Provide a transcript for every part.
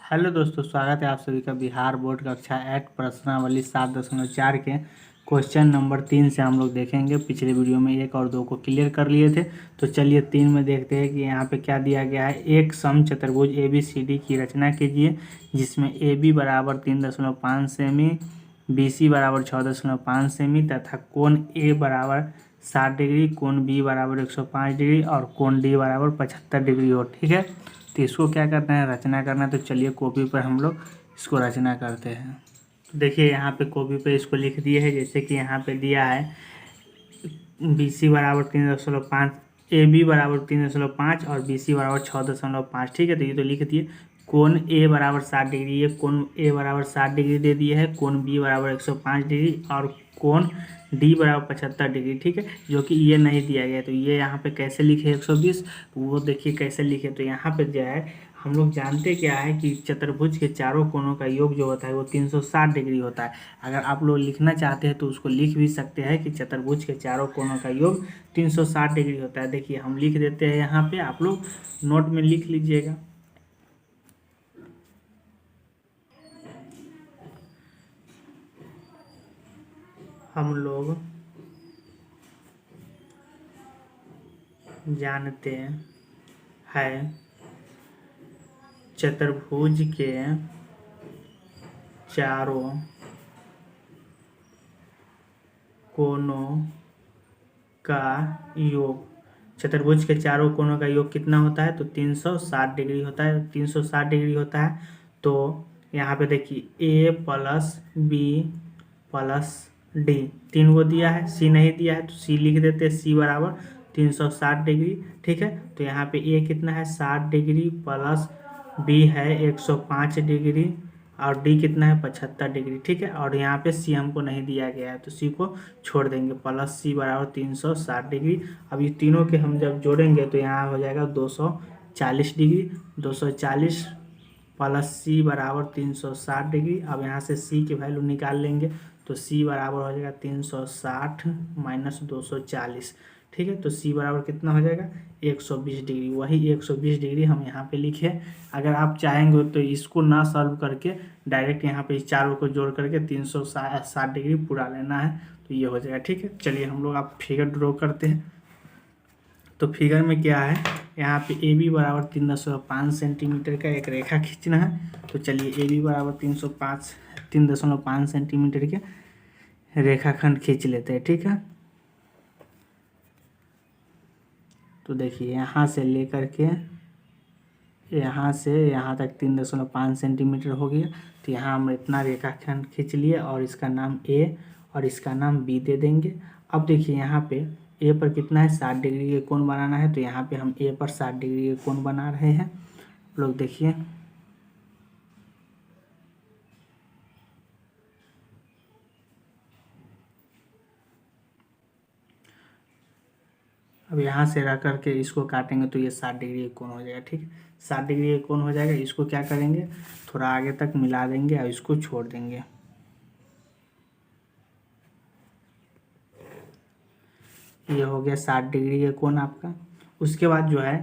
Hello दोस्तों, स्वागत है आप सभी का बिहार बोर्ड कक्षा 8 प्रश्नावली 7.4 के क्वेश्चन नंबर 3 से हम लोग देखेंगे। पिछले वीडियो में 1 और 2 को क्लियर कर लिए थे, तो चलिए 3 में देखते हैं कि यहाँ पे क्या दिया गया है। एक समचतुर्भुज ABCD की रचना कीजिए जिसमें AB बराबर 3.5 सेमी, BC बराबर 6.5 सेमी तथा कोण A बराबर 60 डिग्री, कोण B बराबर 105 डिग्री और कोण D बराबर 75 डिग्री हो। ठीक है, तो इसको क्या करना है, रचना करना है। तो चलिए कॉपी पर हम लोग इसको रचना करते हैं। तो देखिए यहाँ पे कॉपी पे इसको लिख दिए है, जैसे कि यहाँ पे दिया है BC बराबर 3.5, AB बराबर 3.5 और BC बराबर 6.5। ठीक है, तो ये तो लिख दिए। कोण A बराबर 60 डिग्री, ये कोण A बराबर 60 डिग्री दे दिए है। कोण B बराबर 105 डिग्री और कोण D बराबर 75 डिग्री। ठीक है, जो कि ये नहीं दिया गया, तो ये यहाँ पे कैसे लिखे 120, तो वो देखिए कैसे लिखे। तो यहाँ पे जो है हम लोग जानते क्या है कि चतुर्भुज के चारों कोणों का योग जो होता है वो 360 डिग्री होता है। अगर आप लोग लिखना चाहते हैं तो उसको लिख भी सकते हैं कि चतुर्भुज के चारों कोणों का योग 360 डिग्री होता है। देखिए हम लिख देते हैं यहाँ पे, आप लोग नोट में लिख लीजिएगा। हम लोग जानते हैं चतुर्भुज के चारों कोणों का योग, चतुर्भुज के चारों कोणों का योग कितना होता है, तो 360 डिग्री होता है। 360 डिग्री होता है। तो यहाँ पे देखिए A plus B plus D, 3 को दिया है, C नहीं दिया है तो C लिख देते हैं। C बराबर 360 डिग्री। ठीक है, तो यहाँ पे A कितना है 60 डिग्री प्लस B है 105 डिग्री और D कितना है 75 डिग्री। ठीक है, और यहाँ पे C हमको नहीं दिया गया है तो C को छोड़ देंगे। प्लस C बराबर 360 डिग्री। अब ये तीनों के हम जब जोड़ेंगे तो यहाँ हो जाएगा 240 डिग्री। 240 प्लस C बराबर 360 डिग्री। अब यहाँ से C की वैल्यू निकाल लेंगे तो C बराबर हो जाएगा 360 माइनस 240। ठीक है, तो C बराबर कितना हो जाएगा 120 डिग्री। वही 120 डिग्री हम यहाँ पे लिखे। अगर आप चाहेंगे तो इसको ना सॉल्व करके डायरेक्ट यहाँ पे इस चारों को जोड़ करके 360 डिग्री पूरा लेना है तो ये हो जाएगा। ठीक है, चलिए हम लोग आप फिगर ड्रॉ करते हैं। तो फिगर में क्या है, यहाँ पे AB बराबर 3.5 सेंटीमीटर का एक रेखा खींचना है। तो चलिए AB बराबर 3.5 सेंटीमीटर के रेखाखंड खींच लेते हैं। ठीक है, तो देखिए यहाँ से लेकर के यहाँ से यहाँ तक 3.5 सेंटीमीटर हो गया। तो यहाँ हम इतना रेखाखंड खींच लिए और इसका नाम A और इसका नाम B दे देंगे। अब देखिए यहाँ पे A पर कितना है 60 डिग्री के कोण बनाना है, तो यहाँ पे हम A पर 60 डिग्री के कोण बना रहे हैं। आप लोग देखिए अब यहाँ से रह करके इसको काटेंगे तो ये 60 डिग्री का कोण हो जाएगा। ठीक है, 60 डिग्री का कोण हो जाएगा। इसको क्या करेंगे, थोड़ा आगे तक मिला देंगे और इसको छोड़ देंगे। ये हो गया 60 डिग्री का कोण आपका। उसके बाद जो है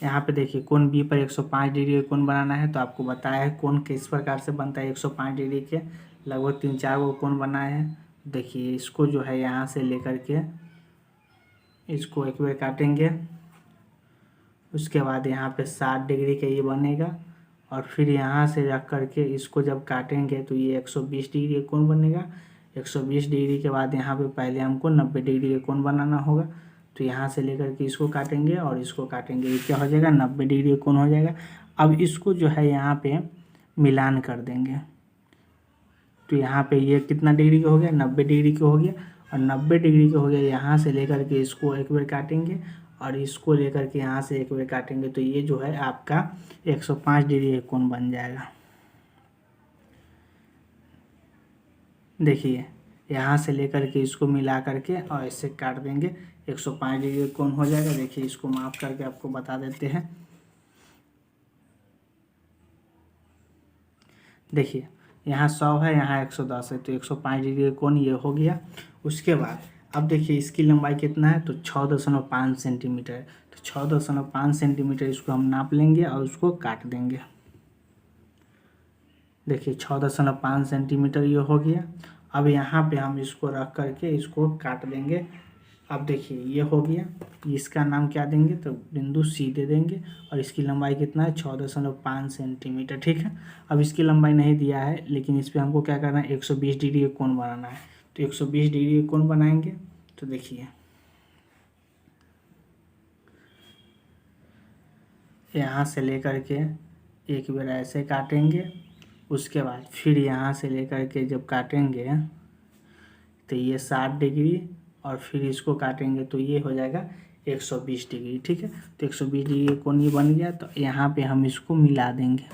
यहाँ पे देखिए कोण B पर 105 डिग्री का कोण बनाना है। तो आपको बताया है कोण किस प्रकार से बनता है। 105 डिग्री के लगभग 3-4 को कोण बनाए हैं। देखिए इसको जो है यहाँ से लेकर के इसको एक बार काटेंगे। उसके बाद यहाँ पे 60 डिग्री का ये बनेगा और फिर यहाँ से रख करके इसको जब काटेंगे तो ये 120 डिग्री का कोण बनेगा। 120 डिग्री के बाद यहाँ पे पहले हमको 90 डिग्री का कोण बनाना होगा। तो यहाँ से लेकर के इसको काटेंगे और इसको काटेंगे, ये क्या हो जाएगा 90 डिग्री का कोण हो जाएगा। अब इसको जो है यहाँ पे मिलान कर देंगे। तो यहाँ पे ये कितना डिग्री का हो गया 90 डिग्री का हो गया। और 90 डिग्री का हो गया, यहाँ से लेकर के इसको एक बार काटेंगे और इसको लेकर के यहाँ से एक बार काटेंगे तो ये जो है आपका 105 डिग्री का कोण बन जाएगा। देखिए यहाँ से लेकर के इसको मिला करके और इससे काट देंगे, 105 डिग्री का कोण हो जाएगा। देखिए इसको माफ करके आपको बता देते हैं। देखिए यहाँ 100 है, यहाँ 110 है, तो 105 डिग्री का कोण ये हो गया। उसके बाद अब देखिए इसकी लंबाई कितना है, तो 6.5 सेंटीमीटर है। तो 6.5 सेंटीमीटर इसको हम नाप लेंगे और उसको काट देंगे। देखिए 6.5 सेंटीमीटर ये हो गया। अब यहाँ पे हम इसको रख करके इसको काट देंगे। अब देखिए ये हो गया, इसका नाम क्या देंगे तो बिंदु सी दे देंगे और इसकी लंबाई कितना है 6.5 सेंटीमीटर। ठीक है, अब इसकी लंबाई नहीं दिया है लेकिन इस पर हमको क्या करना है 120 डिग्री का कोण बनाना है। तो 120 डिग्री का कोण बनाएंगे तो देखिए यहाँ से लेकर के एक बार ऐसे काटेंगे, उसके बाद फिर यहाँ से लेकर के जब काटेंगे तो ये 60 डिग्री और फिर इसको काटेंगे तो ये हो जाएगा 120 डिग्री। ठीक है, तो 120 डिग्री कोण ये बन गया। तो यहाँ पे हम इसको मिला देंगे।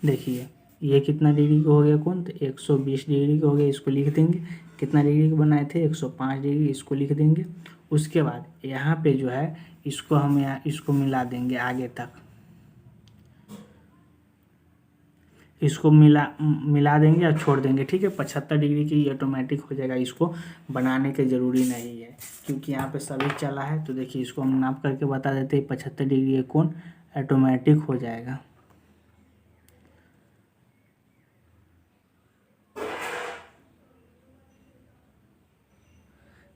देखिए ये कितना डिग्री का हो गया कोण तो 120 डिग्री का हो गया। इसको लिख देंगे, कितना डिग्री का बनाए थे 105 डिग्री, इसको लिख देंगे। उसके बाद यहाँ पे जो है इसको हम यहाँ इसको मिला देंगे आगे तक, इसको मिला देंगे और छोड़ देंगे। ठीक है, 75 डिग्री की ऑटोमेटिक हो जाएगा, इसको बनाने की ज़रूरी नहीं है क्योंकि यहाँ पे सभी चला है। तो देखिए इसको हम नाप करके बता देते हैं 75 डिग्री का कोण ऑटोमेटिक हो जाएगा।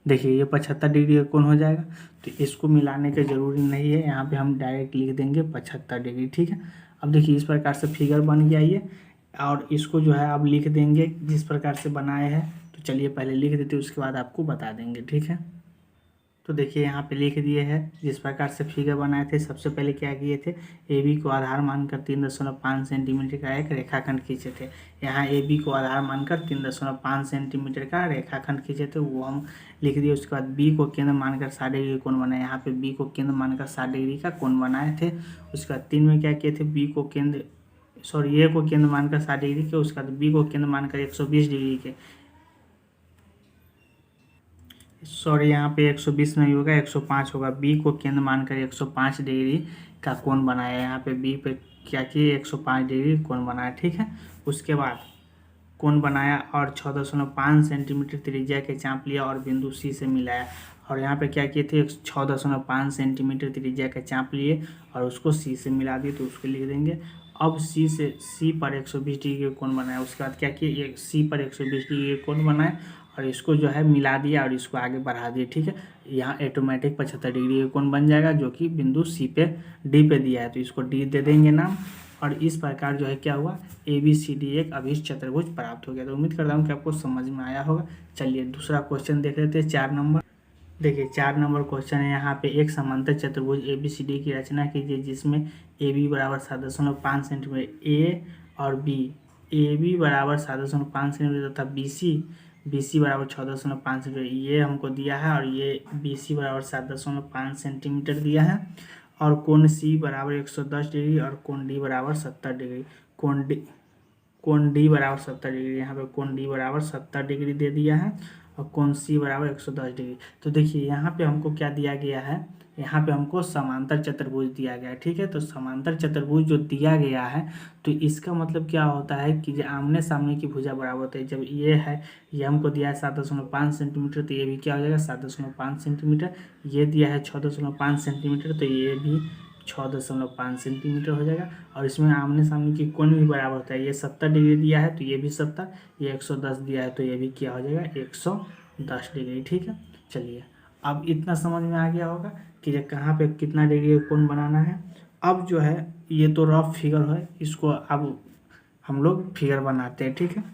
देखिए ये 75 डिग्री का कोण हो जाएगा। तो इसको मिलाने की ज़रूरी नहीं है, यहाँ पे हम डायरेक्ट लिख देंगे 75 डिग्री। ठीक है, अब देखिए इस प्रकार से फिगर बन गया ये, और इसको जो है अब लिख देंगे जिस प्रकार से बनाए हैं। तो चलिए पहले लिख देते, उसके बाद आपको बता देंगे। ठीक है, तो देखिए यहाँ पे लिख दिए हैं जिस प्रकार से फिगर बनाए थे। सबसे पहले क्या किए थे, ए बी को आधार मानकर 3.5 सेंटीमीटर का एक रेखाखंड खींचे थे। यहाँ ए बी को आधार मानकर 3.5 सेंटीमीटर का रेखाखंड खींचे थे, वो हम लिख दिए। उसके बाद बी को केंद्र मानकर 60 डिग्री कोण बनाए। यहाँ पे बी को केंद्र मानकर 60 डिग्री का कोण बनाए थे। उसके बाद 3 में क्या किए थे, बी को केंद्र ए को केंद्र मानकर 60 डिग्री के, उसके बाद बी को केंद्र मानकर 120 डिग्री के, यहाँ पे 120 नहीं होगा 105 होगा। बी को केंद्र मानकर 105 डिग्री का कोण बनाया। यहाँ पे बी पे क्या किए 105 डिग्री कोण बनाया। ठीक है, उसके बाद कोण बनाया और 6.5 सेंटीमीटर त्रिज्या के चाप लिया और बिंदु सी से मिलाया। और यहाँ पे क्या किए थे 6.5 सेंटीमीटर त्रिज्या का चाप लिए और उसको सी से मिला दिए, तो उसको लिख देंगे। अब सी पर 120 डिग्री का कोण बनाया। उसके बाद क्या किए सी पर 120 डिग्री का कोण बनाए और इसको जो है मिला दिया और इसको आगे बढ़ा दिया। ठीक है, यहाँ ऑटोमेटिक 75 डिग्री का कोण बन जाएगा जो कि बिंदु सी पे डी पे दिया है, तो इसको डी दे देंगे नाम। और इस प्रकार जो है क्या हुआ, ए बी सी डी एक अभिष्ट चतुर्भुज प्राप्त हो गया। तो उम्मीद करता हूँ कि आपको समझ में आया होगा। चलिए दूसरा क्वेश्चन देख लेते हैं, 4 नंबर। देखिए 4 नंबर क्वेश्चन है। यहाँ पे एक समांतर चतुर्भुज ए बी सी डी की रचना कीजिए जिसमें ए बी बराबर 7.5 सेंटीमीटर ए और बी, ए बी बराबर 7.5 सेंटीमीटर तथा बी सी बराबर 6.5 सेंटीमीटर ये हमको दिया है, और ये बी सी बराबर 7.5 सेंटीमीटर दिया है। और कोण सी बराबर 110 डिग्री और कोण डी बराबर 70 डिग्री। कोण डी बराबर 70 डिग्री, यहाँ पे कोण डी बराबर 70 डिग्री दे दिया है और कोण सी बराबर 110 डिग्री। तो देखिए यहाँ पे हमको क्या दिया गया है, यहाँ पे हमको समांतर चतुर्भुज दिया गया है। ठीक है, तो समांतर चतुर्भुज जो दिया गया है तो इसका मतलब क्या होता है कि जो आमने सामने की भुजा बराबर होता है। जब ये है, ये हमको दिया है 7.5 सेंटीमीटर, तो ये भी क्या हो जाएगा 7.5 सेंटीमीटर। ये दिया है 6.5 सेंटीमीटर, तो ये भी 6.5 सेंटीमीटर हो जाएगा। और इसमें आमने सामने की कोण भी बराबर होता है। ये 70 डिग्री दिया है तो ये भी 70, ये 110 दिया है तो ये भी क्या हो जाएगा 110 डिग्री। ठीक है, चलिए अब इतना समझ में आ गया होगा कि ये कहाँ पे कितना डिग्री का कोण बनाना है। अब जो है ये तो रफ फिगर है, इसको अब हम लोग फिगर बनाते हैं। ठीक है,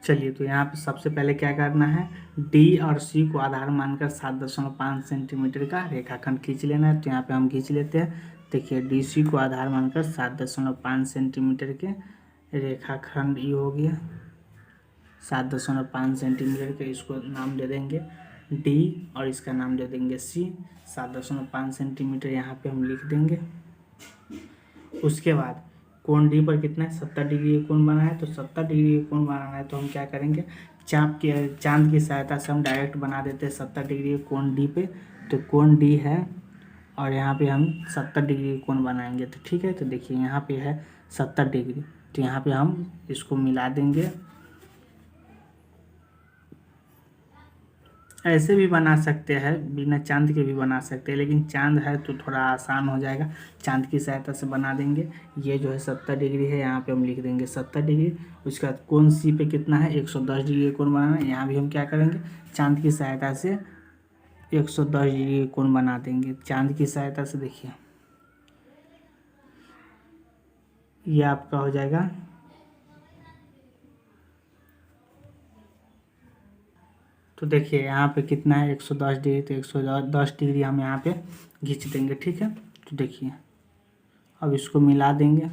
चलिए तो यहाँ पे सबसे पहले क्या करना है, डी और सी को आधार मानकर 7.5 सेंटीमीटर का रेखाखंड खींच लेना है। तो यहाँ पे हम खींच लेते हैं। देखिए डी सी को आधार मानकर 7.5 सेंटीमीटर के रेखाखंड ये हो गया 7.5 सेंटीमीटर के, इसको नाम दे देंगे डी और इसका नाम दे देंगे सी। 7.5 सेंटीमीटर यहाँ पे हम लिख देंगे। उसके बाद कोण डी पर कितना है 70 डिग्री का कोण बना है, तो 70 डिग्री का कोण बनाना है तो हम क्या करेंगे, चांद की सहायता से हम डायरेक्ट बना देते हैं 70 डिग्री का कोण डी पे। तो कोण डी है और यहाँ पे हम 70 डिग्री का कोण बनाएंगे। तो ठीक है, तो देखिए यहाँ पे है 70 डिग्री, तो यहाँ पे हम इसको मिला देंगे। ऐसे भी बना सकते हैं, बिना चांद के भी बना सकते हैं, लेकिन चांद है तो थोड़ा आसान हो जाएगा, चांद की सहायता से बना देंगे। ये जो है 70 डिग्री है, यहाँ पे हम लिख देंगे 70 डिग्री। उसके बाद कोण सी पे कितना है, 110 डिग्री कोण बनाना है। यहाँ भी हम क्या करेंगे, चांद की सहायता से 110 डिग्री कोण बना देंगे चांद की सहायता से। देखिए ये आपका हो जाएगा तो देखिए यहाँ पे कितना है 110 डिग्री, तो 110 डिग्री हम यहाँ पे खींच देंगे। ठीक है, तो देखिए अब इसको मिला देंगे,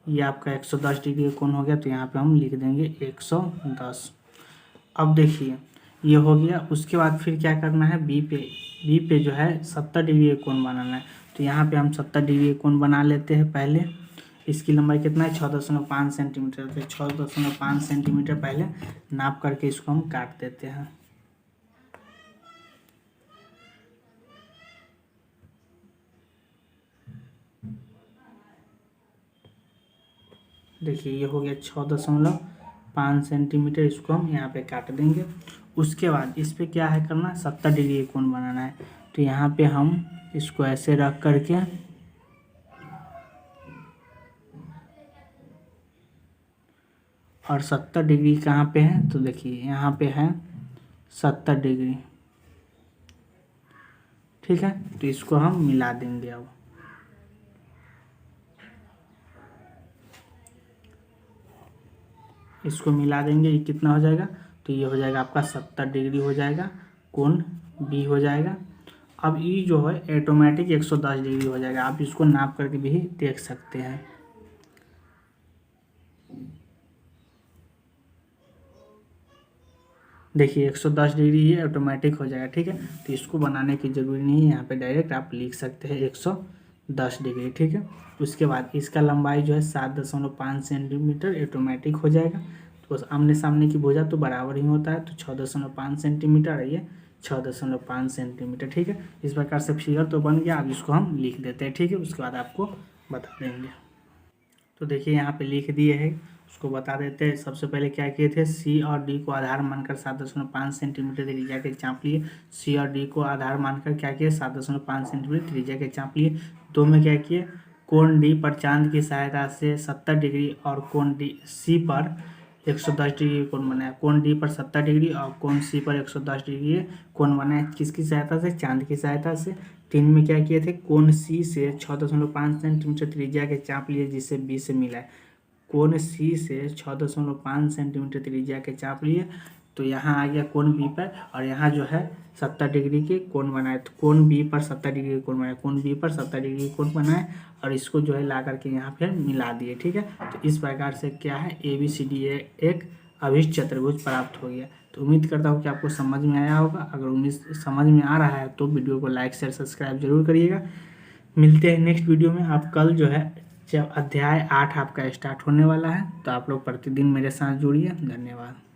ये आपका 110 डिग्री कोण हो गया, तो यहाँ पे हम लिख देंगे 110। अब देखिए ये हो गया। उसके बाद फिर क्या करना है, बी पे जो है 70 डिग्री कोण बनाना है। तो यहाँ पे हम 70 डिग्री कोण बना लेते हैं पहले। इसकी लंबाई कितना है, 6.5 सेंटीमीटर। तो 6.5 सेंटीमीटर पहले नाप करके इसको हम काट देते हैं। देखिए ये हो गया 6.5 सेंटीमीटर, इसको हम यहाँ पे काट देंगे। उसके बाद इस पे क्या है करना, 70 डिग्री कोण बनाना है। तो यहाँ पे हम इसको ऐसे रख करके और 70 डिग्री कहाँ पे है, तो देखिए यहाँ पे है 70 डिग्री। ठीक है, तो इसको हम मिला देंगे। अब इसको मिला देंगे, ये कितना हो जाएगा, तो ये हो जाएगा आपका 70 डिग्री हो जाएगा, कोण बी हो जाएगा। अब ई जो है ऑटोमेटिक 110 डिग्री हो जाएगा। आप इसको नाप करके भी देख सकते हैं। देखिए 110 डिग्री ये ऑटोमेटिक हो जाएगा। ठीक है, तो इसको बनाने की ज़रूरी नहीं है, यहाँ पे डायरेक्ट आप लिख सकते हैं 110 डिग्री। ठीक है, उसके बाद इसका लंबाई जो है 7.5 सेंटीमीटर ऑटोमेटिक हो जाएगा। तो आमने सामने की भुजा तो बराबर ही होता है, तो 6.5 सेंटीमीटर है, ये 6.5 सेंटीमीटर। ठीक है, इस प्रकार से फिगर तो बन गया। अब इसको हम लिख देते हैं। ठीक है, उसके बाद आपको बता देंगे। तो देखिए यहाँ पे लिख दिए है, उसको बता देते हैं। सबसे पहले क्या किए थे, सी और डी को आधार मानकर 7.5 सेंटीमीटर त्रिज्या के चाप लिए। सी और डी को आधार मानकर क्या किए, 7.5 सेंटीमीटर त्रिज्या के चाप लिए। दो में क्या किए, कोण डी पर चांद की सहायता से 70 डिग्री और कोण डी सी पर 110 डिग्री कोण बनाया। कोण डी पर 70 डिग्री और कोण सी पर 110 डिग्री कोण बनाया, किसकी सहायता से, चांद की सहायता से। तीन में क्या किए थे, कोण सी से 6.5 सेंटीमीटर त्रिज्या के चाप लिए, जिसे बी से मिला है। कोण सी से 6.5 सेंटीमीटर त्रिज्या के चाप लिए, तो यहाँ आ गया कोण बी पर, और यहाँ जो है 70 डिग्री के कोण बनाए। तो कोण बी पर 70 डिग्री कोण बनाए, कोण बी पर 70 डिग्री कोण बनाए, और इसको जो है ला करके यहाँ फिर मिला दिए। ठीक है, तो इस प्रकार से क्या है, ABCD एक अभिष्ट चतुर्भुज प्राप्त हो गया। तो उम्मीद करता हूँ कि आपको समझ में आया होगा। अगर उम्मीद समझ में आ रहा है तो वीडियो को लाइक शेयर सब्सक्राइब जरूर करिएगा। मिलते हैं नेक्स्ट वीडियो में। आप कल जो है जब अध्याय 8 आपका स्टार्ट होने वाला है, तो आप लोग प्रतिदिन मेरे साथ जुड़िए। धन्यवाद।